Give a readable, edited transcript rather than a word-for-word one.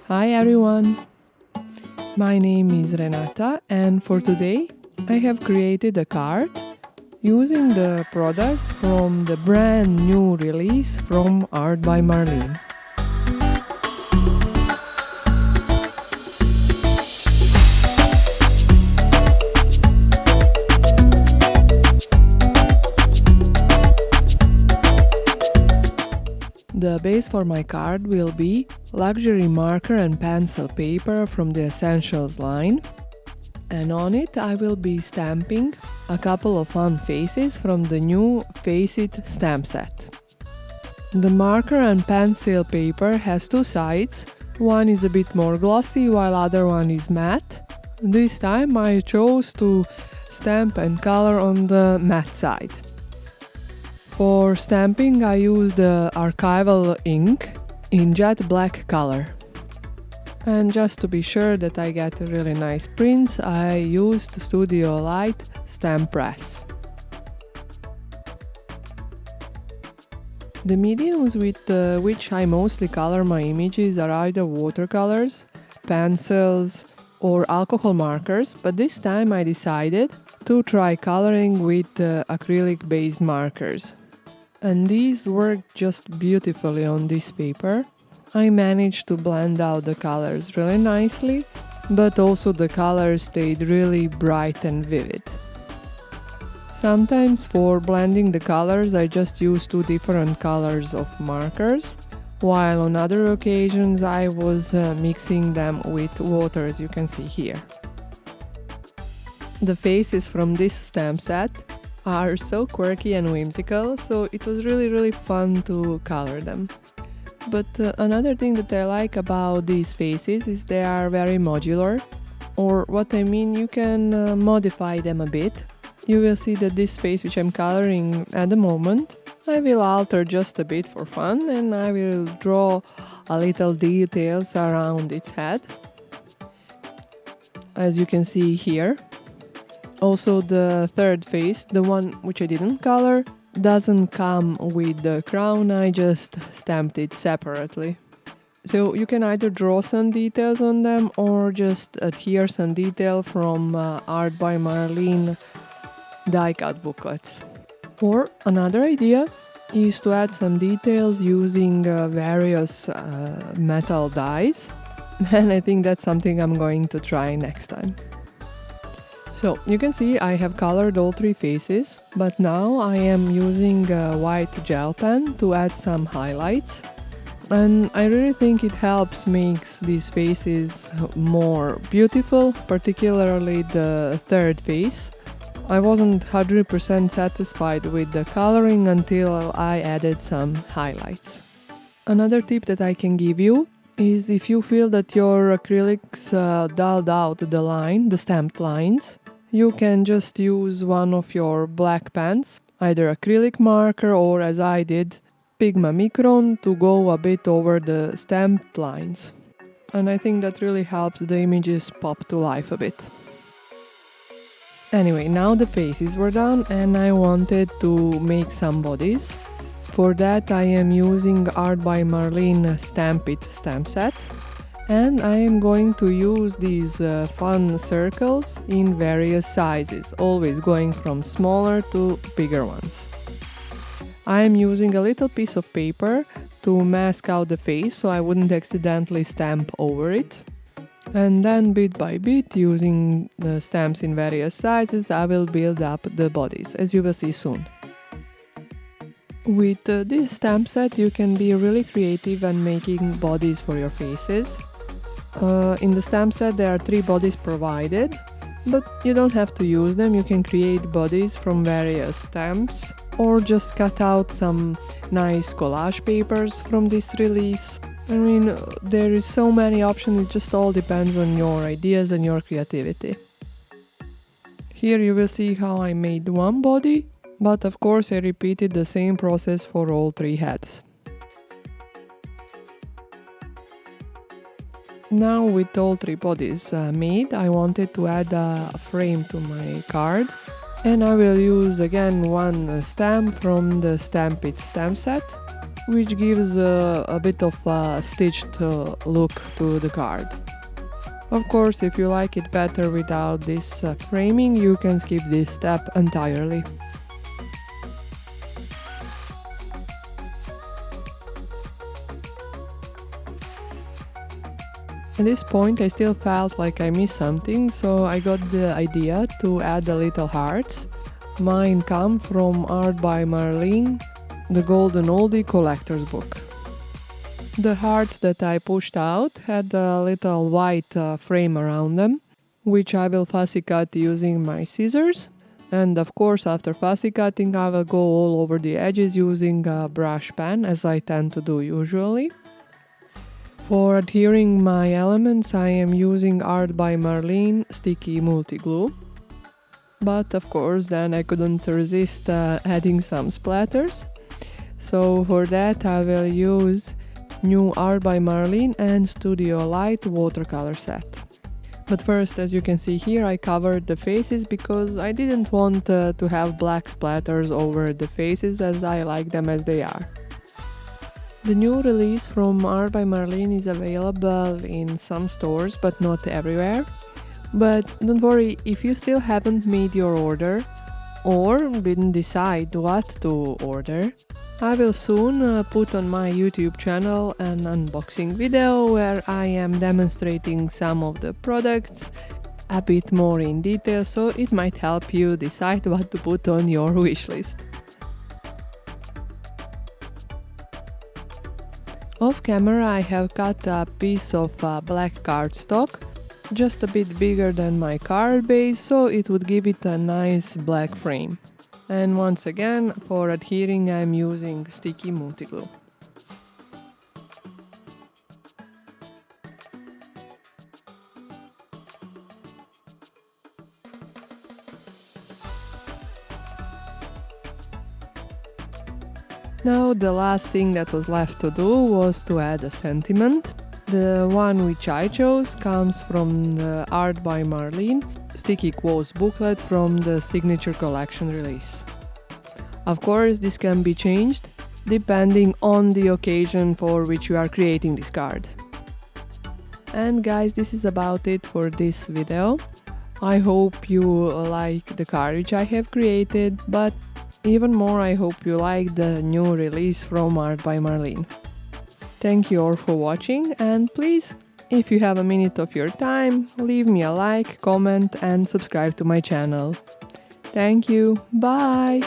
Hi everyone! My name is Renata and for today I have created a card using the products from the brand new release from Art by Marlene. The base for my card will be luxury marker and pencil paper from the Essentials line, and on it I will be stamping a couple of fun faces from the new Face It stamp set. The marker and pencil paper has two sides, one is a bit more glossy while other one is matte. This time I chose to stamp and color on the matte side. For stamping I used the archival ink in jet black color. And just to be sure that I get really nice prints, I used Studio Light stamp press. The mediums with which I mostly color my images are either watercolors, pencils or alcohol markers, but this time I decided to try coloring with acrylic based markers. And these work just beautifully on this paper. I managed to blend out the colors really nicely, but also the colors stayed really bright and vivid. Sometimes for blending the colors I just use two different colors of markers, while on other occasions I was mixing them with water, as you can see here. The faces from this stamp set are so quirky and whimsical, so it was really fun to color them. But another thing that I like about these faces is they are very modular, or what I mean, you can modify them a bit. You will see that this face which I'm coloring at the moment, I will alter just a bit for fun and I will draw a little details around its head, as you can see here. Also the third face, the one which I didn't color, doesn't come with the crown, I just stamped it separately. So you can either draw some details on them or just adhere some detail from Art by Marlene die cut booklets. Or another idea is to add some details using various metal dies, and I think that's something I'm going to try next time. So you can see I have colored all three faces, but now I am using a white gel pen to add some highlights. And I really think it helps makes these faces more beautiful, particularly the third face. I wasn't 100% satisfied with the coloring until I added some highlights. Another tip that I can give you is if you feel that your acrylics dulled out the stamped lines, you can just use one of your black pens, either acrylic marker or, as I did, Pigma Micron, to go a bit over the stamped lines. And I think that really helps the images pop to life a bit. Anyway, now the faces were done and I wanted to make some bodies. For that I am using Art by Marlene Stamp It stamp set. And I am going to use these fun circles in various sizes, always going from smaller to bigger ones. I am using a little piece of paper to mask out the face so I wouldn't accidentally stamp over it. And then bit by bit, using the stamps in various sizes, I will build up the bodies, as you will see soon. With this stamp set you can be really creative and making bodies for your faces. In the stamp set there are 3 bodies provided, but you don't have to use them. You can create bodies from various stamps or just cut out some nice collage papers from this release. I mean, there is so many options, it just all depends on your ideas and your creativity. Here you will see how I made one body, but of course I repeated the same process for all 3 heads. Now with all 3 bodies made, I wanted to add a frame to my card, and I will use again one stamp from the Stamp It stamp set. which gives a bit of a stitched look to the card. Of course, if you like it better without this framing, you can skip this step entirely. At this point I still felt like I missed something, so I got the idea to add the little hearts. Mine come from Art by Marlene, the Golden Oldie Collector's Book. The hearts that I pushed out had a little white frame around them, which I will fussy cut using my scissors. And of course, after fussy cutting, I will go all over the edges using a brush pen, as I tend to do usually. For adhering my elements, I am using Art by Marlene Sticky Multi-Glue. But of course, then I couldn't resist adding some splatters. So for that, I will use new Art by Marlene and Studio Light watercolor set. But first, as you can see here, I covered the faces because I didn't want to have black splatters over the faces, as I like them as they are. The new release from Art by Marlene is available in some stores, but not everywhere. But don't worry, if you still haven't made your order or didn't decide what to order, I will soon put on my YouTube channel an unboxing video where I am demonstrating some of the products a bit more in detail, so it might help you decide what to put on your wishlist. Off camera I have cut a piece of black cardstock, just a bit bigger than my card base, so it would give it a nice black frame. And once again, for adhering I'm using Sticky Multi-Glue. Now the last thing that was left to do was to add a sentiment. The one which I chose comes from the Art by Marlene Sticky Quotes booklet from the Signature Collection release. Of course, this can be changed depending on the occasion for which you are creating this card. And guys, this is about it for this video. I hope you like the card which I have created, but even more I hope you like the new release from Art by Marlene. Thank you all for watching, and please, if you have a minute of your time, leave me a like, comment and subscribe to my channel. Thank you, bye!